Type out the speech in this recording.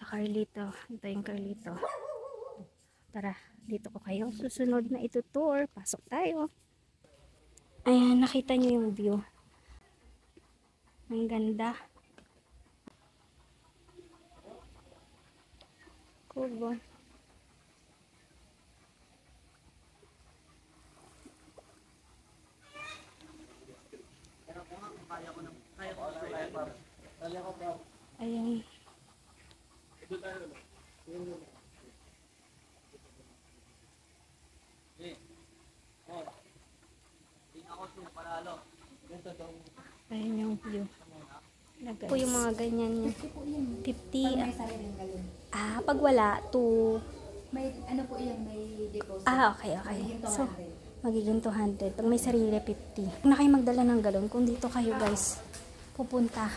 Sa Carlito. Ito yung Carlito. Tara, dito ko kayo. Susunod na ito tour. Pasok tayo. Ayan, nakita nyo yung view. Ang ganda. Kubo. Ayan. Ayan yung view. Po yung mga ganyan niya. 50. Pag wala, 2. May ano po yung may deposit. Okay. So, magiging 200. Pag may sarili, 50. Kung na kayo magdala ng galon, kung dito kayo guys, pupunta.